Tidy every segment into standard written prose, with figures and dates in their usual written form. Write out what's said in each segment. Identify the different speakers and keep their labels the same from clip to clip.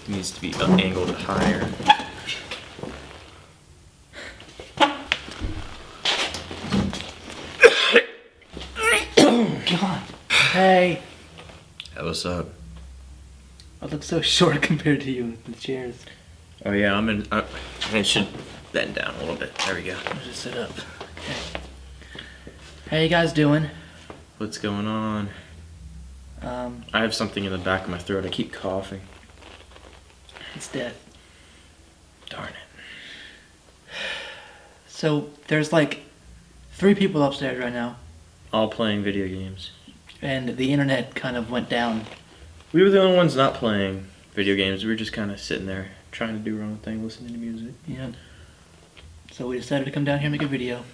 Speaker 1: It needs to be angled higher.
Speaker 2: God. Hey.
Speaker 1: Hey, what's up?
Speaker 2: I look so short compared to you with the chairs.
Speaker 1: Oh yeah, I should bend down a little bit. There we go.
Speaker 2: I'll just sit up. Okay. How you guys doing?
Speaker 1: What's going on? I have something in the back of my throat. I keep coughing.
Speaker 2: It's death.
Speaker 1: Darn it.
Speaker 2: So there's like 3 people upstairs right now,
Speaker 1: All playing video games.
Speaker 2: and the internet kind of went down.
Speaker 1: We were the only ones not playing video games. We were just kind of sitting there trying to do our own thing, listening to music.
Speaker 2: Yeah. So we decided to come down here and make a video.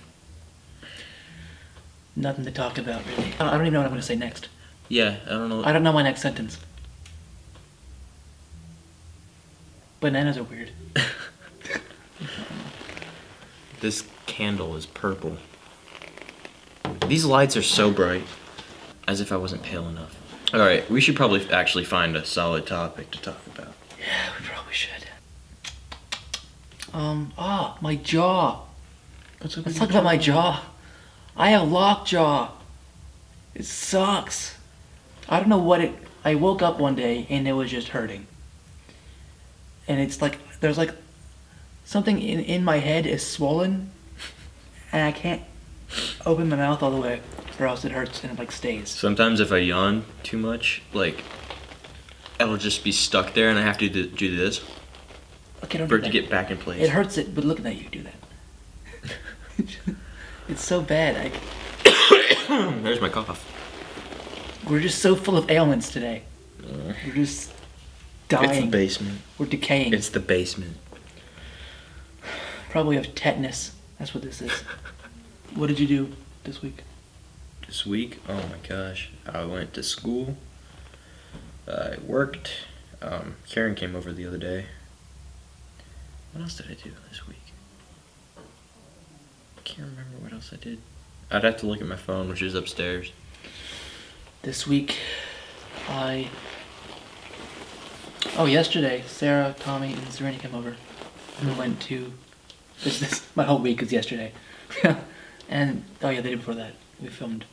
Speaker 2: Nothing to talk about really. I don't even know what I'm gonna say next.
Speaker 1: Yeah, I don't know.
Speaker 2: I don't know my next sentence. Bananas are weird.
Speaker 1: This candle is purple. These lights are so bright. As if I wasn't pale enough. Alright, we should probably actually find a solid topic to talk about.
Speaker 2: Yeah, we probably should. My jaw. Let's talk about my jaw. I have lockjaw. It sucks. I don't know what it... I woke up one day and it was just hurting. And it's like, there's like, something in my head is swollen. And I can't open my mouth all the way or else it hurts and it like stays.
Speaker 1: Sometimes if I yawn too much, like, it'll just be stuck there and I have to do this
Speaker 2: Okay, don't
Speaker 1: for
Speaker 2: do
Speaker 1: it to
Speaker 2: that.
Speaker 1: get back in place.
Speaker 2: It hurts it, but looking at you do that. It's so bad.
Speaker 1: There's my cough.
Speaker 2: We're just so full of ailments today. We're just dying.
Speaker 1: It's the basement.
Speaker 2: We're decaying.
Speaker 1: It's the basement.
Speaker 2: Probably have tetanus. That's what this is. What did you do this week?
Speaker 1: This week, oh my gosh, I went to school. I worked. Karen came over the other day. What else did I do this week? I can't remember what else I did. I'd have to look at my phone, which is upstairs.
Speaker 2: This week, yesterday, Sarah, Tommy, and Serena came over. We went to... my whole week is yesterday. And, the day before that, we filmed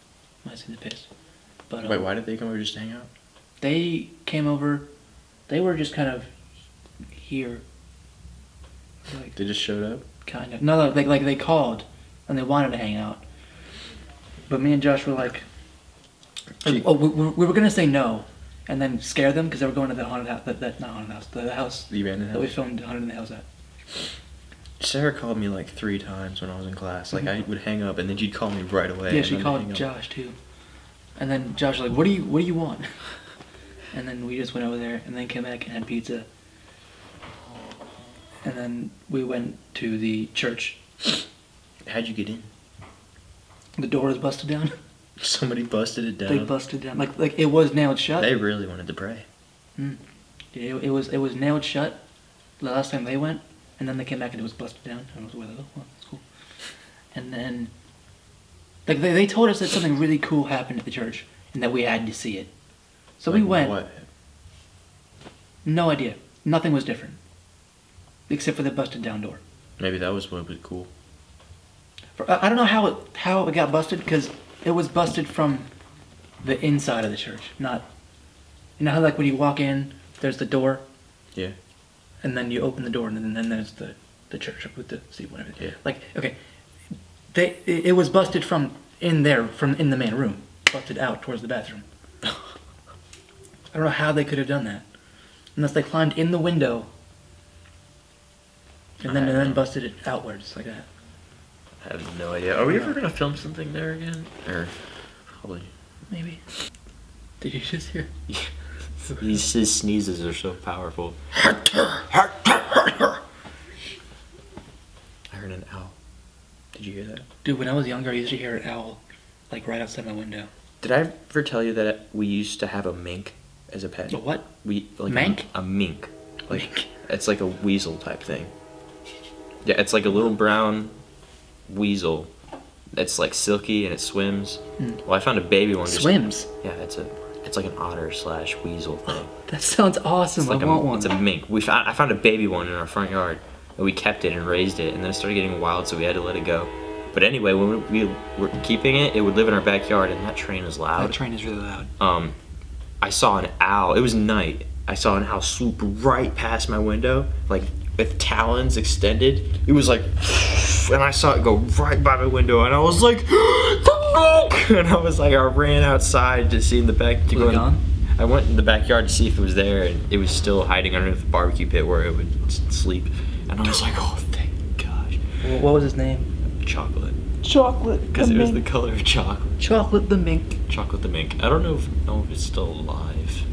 Speaker 2: My Scene the Piss. But,
Speaker 1: Wait, why did they come over just to hang out?
Speaker 2: They came over, they were just kind of here. Like,
Speaker 1: They just showed up?
Speaker 2: kind of. No, like they called, and they wanted to hang out. But me and Josh were like, we were gonna say no, and then scare them because they were going to the haunted house. Not haunted house, the house
Speaker 1: The abandoned
Speaker 2: that we
Speaker 1: house?
Speaker 2: filmed Haunted in the House at.
Speaker 1: Sarah called me like 3 times when I was in class. Like, I would hang up and then she'd call me right away.
Speaker 2: Yeah,
Speaker 1: and
Speaker 2: she
Speaker 1: then
Speaker 2: called
Speaker 1: hang up.
Speaker 2: Josh too, and then Josh was like, "What do you want?" And then we just went over there, and then came back and had pizza. And then we went to the church.
Speaker 1: How'd you get in?
Speaker 2: The door was busted down.
Speaker 1: Somebody busted it down.
Speaker 2: They busted down, like it was nailed shut.
Speaker 1: They really wanted to pray.
Speaker 2: Yeah, it was nailed shut the last time they went, and then they came back and it was busted down. And I was like, oh, well, that's cool. And then, like they told us that something really cool happened at the church, and that we had to see it. So we went.
Speaker 1: What?
Speaker 2: No idea. Nothing was different, except for the busted down door.
Speaker 1: Maybe that was what was cool.
Speaker 2: I don't know how it got busted, because it was busted from the inside of the church, not. You know how like when you walk in, there's the door.
Speaker 1: Yeah.
Speaker 2: And then you open the door, and then there's the church with the seat, whatever.
Speaker 1: Yeah.
Speaker 2: Like, okay, it was busted from in there, from in the main room, busted out towards the bathroom. I don't know how they could have done that, unless they climbed in the window, and then busted it outwards like that.
Speaker 1: I have no idea. Are we ever gonna film something there again? Or probably.
Speaker 2: Maybe. Did you just hear?
Speaker 1: His sneezes are so powerful. I heard an owl. Did you hear that?
Speaker 2: Dude, when I was younger, I used to hear an owl, like right outside my window.
Speaker 1: Did I ever tell you that we used to have a mink as a pet?
Speaker 2: A what?
Speaker 1: Mink? A mink. Like,
Speaker 2: Mink.
Speaker 1: it's like a weasel type thing. Yeah, it's like a little brown weasel. It's like silky and it swims. Well, I found a baby one.
Speaker 2: Swims?
Speaker 1: Yeah, It's like an otter slash weasel thing.
Speaker 2: That sounds awesome.
Speaker 1: It's like
Speaker 2: I want one.
Speaker 1: It's a mink. I found a baby one in our front yard, and we kept it and raised it, and then it started getting wild, so we had to let it go. But anyway, when we were keeping it, it would live in our backyard, and that train is loud.
Speaker 2: That train is really loud.
Speaker 1: I saw an owl. It was night. I saw an owl swoop right past my window, like with talons extended. It was like, and I saw it go right by my window, and I was like, the mink! And I was like, I ran outside to see in the back.
Speaker 2: Was it gone?
Speaker 1: I went in the backyard to see if it was there, and it was still hiding underneath the barbecue pit where it would sleep. And I was like, oh, thank gosh.
Speaker 2: What was his name?
Speaker 1: Chocolate.
Speaker 2: Chocolate.
Speaker 1: Because it was the color of chocolate.
Speaker 2: Chocolate the mink.
Speaker 1: Chocolate the mink. I don't know if it's still alive.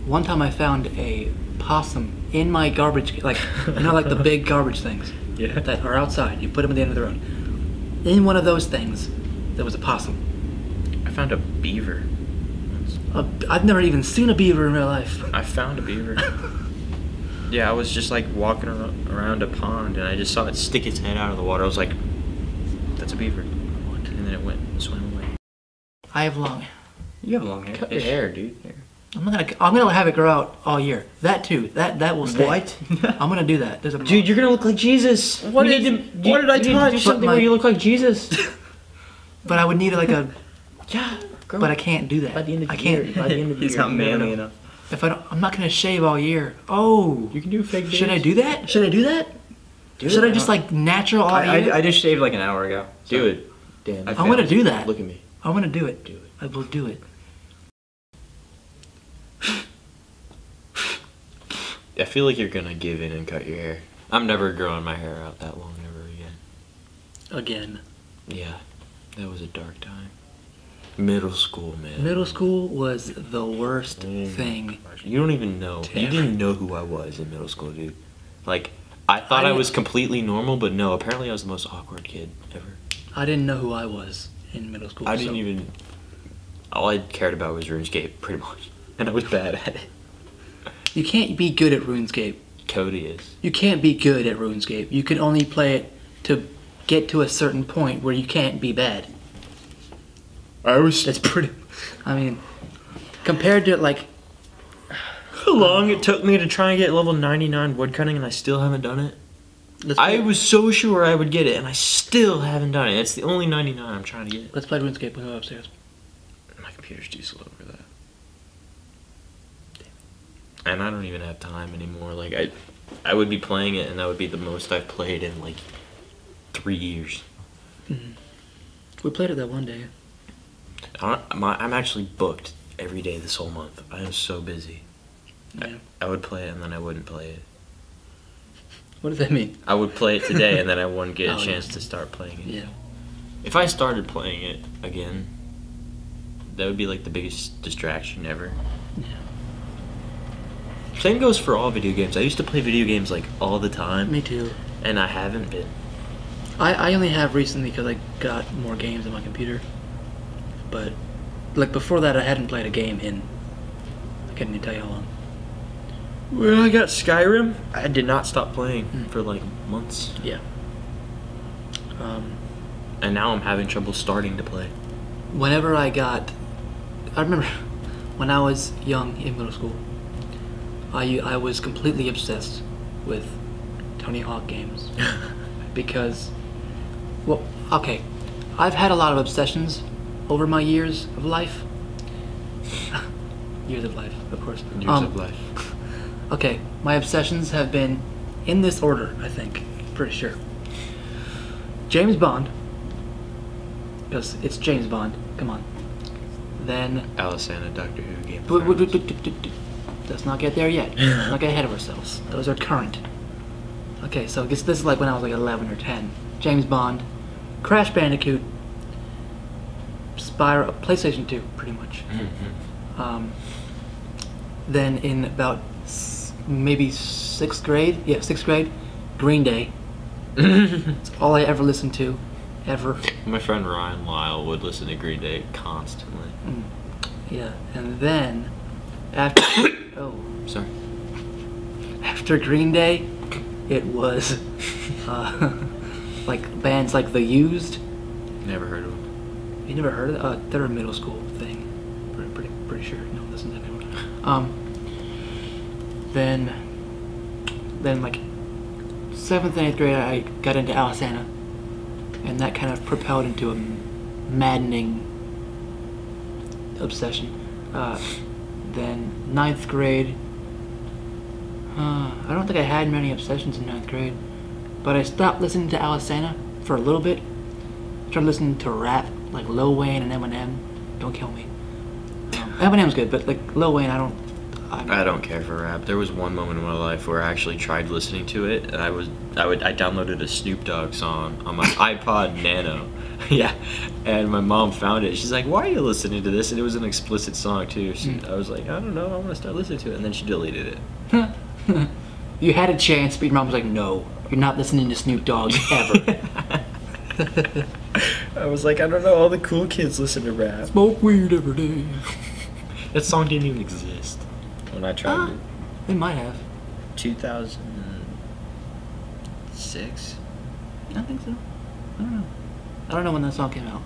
Speaker 2: One time I found a possum in my garbage, like, you know, like the big garbage things
Speaker 1: Yeah.
Speaker 2: that are outside. You put them at the end of the road. In one of those things, there was a possum.
Speaker 1: I found a beaver.
Speaker 2: I've never even seen a beaver in real life.
Speaker 1: I found a beaver. Yeah, I was just like walking around a pond, and I just saw it stick its head out of the water. I was like, that's a beaver. What? And then it went and swam away.
Speaker 2: I have long.
Speaker 1: You have long hair. Cut your hair, dude.
Speaker 2: I'm gonna have it grow out all year. That too. That will stay.
Speaker 1: What?
Speaker 2: I'm gonna do that. There's a
Speaker 1: Dude, you're gonna look like Jesus.
Speaker 2: What
Speaker 1: did I touch? Do something where you look like Jesus.
Speaker 2: But I would need like a.
Speaker 1: Yeah. Grow
Speaker 2: But I can't do that.
Speaker 1: by the end of the
Speaker 2: I can't.
Speaker 1: year. By the end of the
Speaker 3: He's
Speaker 1: year.
Speaker 3: not manly enough.
Speaker 2: If I don't, I'm not gonna shave all year. Oh.
Speaker 1: You can do fake.
Speaker 2: Should I do that? Should I do that?
Speaker 1: Do
Speaker 2: Should
Speaker 1: it.
Speaker 2: I just like natural all year?
Speaker 3: I just shaved like an hour ago.
Speaker 1: Do it? Dan.
Speaker 2: I'm gonna do that.
Speaker 1: Look at me.
Speaker 2: I'm gonna do it.
Speaker 1: Do it.
Speaker 2: I will do it.
Speaker 1: I feel like you're gonna give in and cut your hair. I'm never growing my hair out that long ever again.
Speaker 2: Again.
Speaker 1: Yeah, that was a dark time. Middle school, man.
Speaker 2: Middle school was the worst
Speaker 1: Oh my
Speaker 2: thing.
Speaker 1: gosh. You don't even know. You
Speaker 2: Ever.
Speaker 1: didn't know who I was in middle school, dude. Like, I thought I was completely normal, but no, apparently I was the most awkward kid ever.
Speaker 2: I didn't know who I was in middle school.
Speaker 1: I
Speaker 2: so-
Speaker 1: didn't even. All I cared about was RuneScape, pretty much. And I was bad at it.
Speaker 2: You can't be good at RuneScape.
Speaker 1: Cody is.
Speaker 2: You can't be good at RuneScape. You can only play it to get to a certain point where you can't be bad.
Speaker 1: I was.
Speaker 2: That's pretty. I mean, compared to like.
Speaker 1: How long it took me to try and get level 99 woodcutting, and I still haven't done it? I was so sure I would get it, and I still haven't done it. It's the only 99 I'm trying to get.
Speaker 2: Let's play RuneScape when we go upstairs.
Speaker 1: My computer's too slow for that. And I don't even have time anymore. Like, I would be playing it, and that would be the most I've played in, like, 3 years.
Speaker 2: We played it that one day.
Speaker 1: I'm actually booked every day this whole month. I am so busy.
Speaker 2: Yeah.
Speaker 1: I would play it, and then I wouldn't play it.
Speaker 2: What does that mean?
Speaker 1: I would play it today, and then I wouldn't get a
Speaker 2: Oh,
Speaker 1: chance
Speaker 2: yeah.
Speaker 1: to start playing it.
Speaker 2: Yeah.
Speaker 1: If I started playing it again, that would be like the biggest distraction ever.
Speaker 2: Yeah.
Speaker 1: Same goes for all video games. I used to play video games like all the time,
Speaker 2: Me too.
Speaker 1: and I haven't been.
Speaker 2: I only have recently because I got more games on my computer. But, like, before that, I hadn't played a game in. I couldn't even tell you how long.
Speaker 1: When I got Skyrim, I did not stop playing for like months,
Speaker 2: Yeah.
Speaker 1: and now I'm having trouble starting to play.
Speaker 2: Whenever I remember when I was young in middle school, I was completely obsessed with Tony Hawk games. Because, well, okay, I've had a lot of obsessions over my years of life. Years of life, of course.
Speaker 1: Years of life.
Speaker 2: Okay, my obsessions have been in this order, I think. Pretty sure. James Bond. Because it's James Bond. Come on. Then.
Speaker 1: Alisana, Doctor Who game.
Speaker 2: Let's not get there yet. Let's not get ahead of ourselves. Those are current. Okay, so I guess this is like when I was like 11 or 10. James Bond. Crash Bandicoot. Spyro. PlayStation 2, pretty much. Then in about maybe 6th grade, yeah, 6th grade, Green Day. That's all I ever listened to, ever.
Speaker 1: My friend Ryan Lyle would listen to Green Day constantly.
Speaker 2: Yeah, and then after
Speaker 1: Sorry.
Speaker 2: after Green Day, it was like bands like The Used.
Speaker 1: Never heard of them.
Speaker 2: You never heard of it? They're a middle school thing. Pretty sure. No, listen to Then like 7th and 8th grade, I got into Alisana, and that kind of propelled into a maddening obsession. Then 9th grade, I don't think I had many obsessions in 9th grade, but I stopped listening to Alisana for a little bit. Started listening to rap, like Lil Wayne and Eminem. Don't kill me. Eminem's good, but like Lil Wayne, I
Speaker 1: don't care for rap. There was one moment in my life where I actually tried listening to it, and I downloaded a Snoop Dogg song on my iPod Nano. Yeah, and my mom found it. She's like, "Why are you listening to this?" And it was an explicit song too. I was like, "I don't know. I want to start listening to it," and then she deleted it.
Speaker 2: You had a chance, but your mom was like, "No, you're not listening to Snoop Dogg ever."
Speaker 1: I was like, I don't know. All the cool kids listen to rap.
Speaker 2: Smoke weed every day.
Speaker 1: That song didn't even exist when I tried it.
Speaker 2: It might have.
Speaker 1: 2006?
Speaker 2: I don't think so. I don't know. I don't know when that song came out.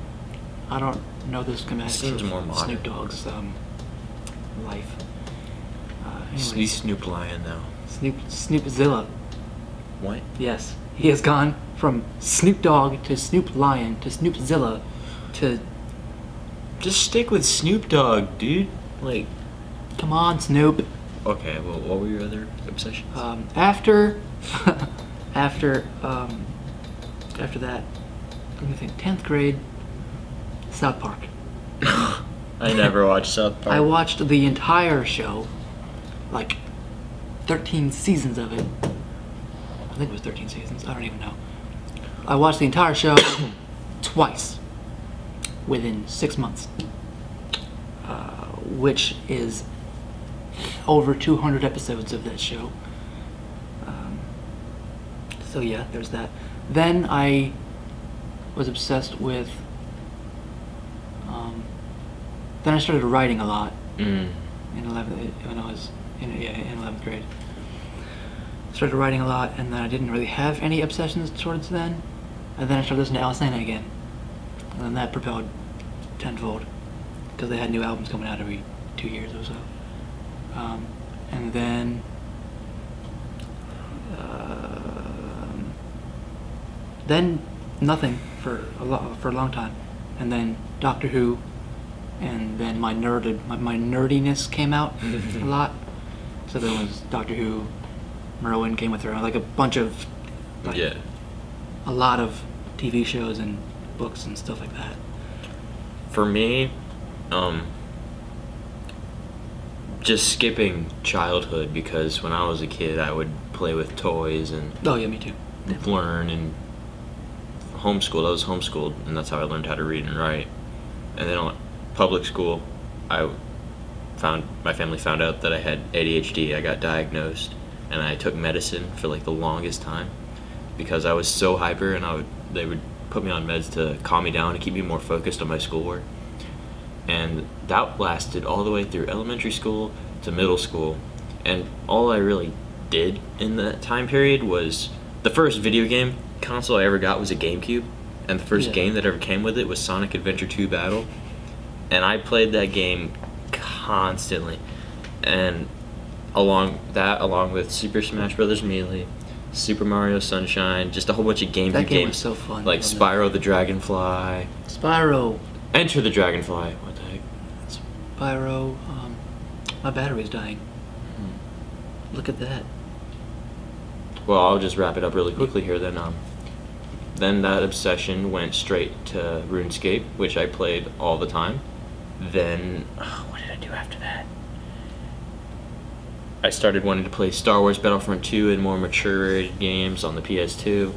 Speaker 2: I don't know the schematics
Speaker 1: Seems more
Speaker 2: of
Speaker 1: modern.
Speaker 2: Snoop Dogg's life.
Speaker 1: He's Snoop Lion now.
Speaker 2: Snoopzilla.
Speaker 1: What?
Speaker 2: Yes. He has gone from Snoop Dogg to Snoop Lion to Snoopzilla to...
Speaker 1: Just stick with Snoop Dogg, dude. Like...
Speaker 2: Come on, Snoop.
Speaker 1: Okay, well, what were your other obsessions?
Speaker 2: After that, let me think, 10th grade, South Park.
Speaker 1: I never watched South Park.
Speaker 2: I watched the entire show, like 13 seasons of it. I think it was 13 seasons, I don't even know. I watched the entire show twice within 6 months, which is over 200 episodes of that show. So yeah, there's that. Then I was obsessed with, then I started writing a lot in 11th, when I was in 11th grade. Started writing a lot, and then I didn't really have any obsessions towards then. And then I started listening to Alisana again, and then that propelled tenfold, because they had new albums coming out every 2 years or so. And then nothing for a long time, and then Doctor Who, and then my nerdiness came out a lot. So there was Doctor Who, Merlin, Game of Thrones, like a bunch of, like,
Speaker 1: yeah,
Speaker 2: a lot of TV shows and books and stuff like that.
Speaker 1: For me, just skipping childhood, because when I was a kid, I would play with toys and
Speaker 2: Oh yeah, me too.
Speaker 1: learn and homeschooled. I was homeschooled, and that's how I learned how to read and write. And then in public school, my family found out that I had ADHD. I got diagnosed, and I took medicine for like the longest time because I was so hyper, and they would put me on meds to calm me down and keep me more focused on my schoolwork. And that lasted all the way through elementary school to middle school. And all I really did in that time period was, the first video game console I ever got was a GameCube, and the first game that ever came with it was Sonic Adventure 2 Battle. And I played that game constantly. And along with Super Smash Bros. Melee, Super Mario Sunshine, just a whole bunch of GameCube
Speaker 2: That game
Speaker 1: games.
Speaker 2: was so fun.
Speaker 1: Like Spyro the Dragonfly.
Speaker 2: Spyro.
Speaker 1: Enter the Dragonfly. What the heck?
Speaker 2: Spyro. My battery's dying. Look at that.
Speaker 1: Well, I'll just wrap it up really quickly here then. Then that obsession went straight to RuneScape, which I played all the time. Then, what did I do after that? I started wanting to play Star Wars Battlefront 2 and more mature games on the PS2.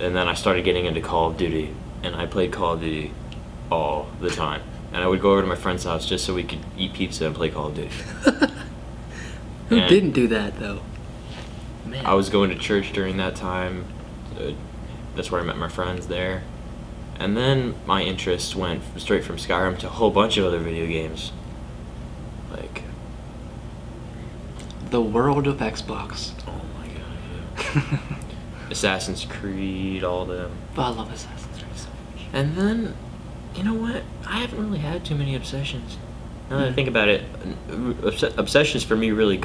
Speaker 1: And then I started getting into Call of Duty, and I played Call of Duty all the time. And I would go over to my friend's house just so we could eat pizza and play Call of Duty.
Speaker 2: Who didn't do that, though? Man.
Speaker 1: I was going to church during that time. That's where I met my friends there. And then my interest went straight from Skyrim to a whole bunch of other video games. Like...
Speaker 2: The world of Xbox.
Speaker 1: Oh my god, yeah. Assassin's Creed, all them.
Speaker 2: I love Assassin's Creed so much.
Speaker 1: And then, you know what? I haven't really had too many obsessions. Now that I think about it, obsessions for me really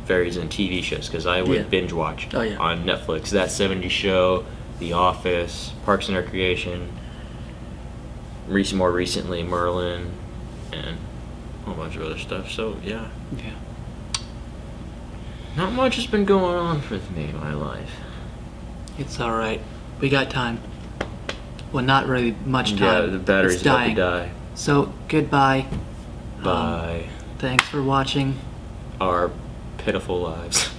Speaker 1: varies in TV shows because I would
Speaker 2: Yeah.
Speaker 1: binge watch
Speaker 2: Oh, yeah.
Speaker 1: on Netflix That 70s Show, The Office, Parks and Recreation, more recently Merlin, and a whole bunch of other stuff. So yeah,
Speaker 2: Yeah.
Speaker 1: not much has been going on with me in my life.
Speaker 2: It's all right. We got time. Well, not really much time.
Speaker 1: Yeah, the battery's
Speaker 2: It's
Speaker 1: about to
Speaker 2: dying.
Speaker 1: die.
Speaker 2: So goodbye.
Speaker 1: Bye.
Speaker 2: Thanks for watching.
Speaker 1: Our pitiful lives.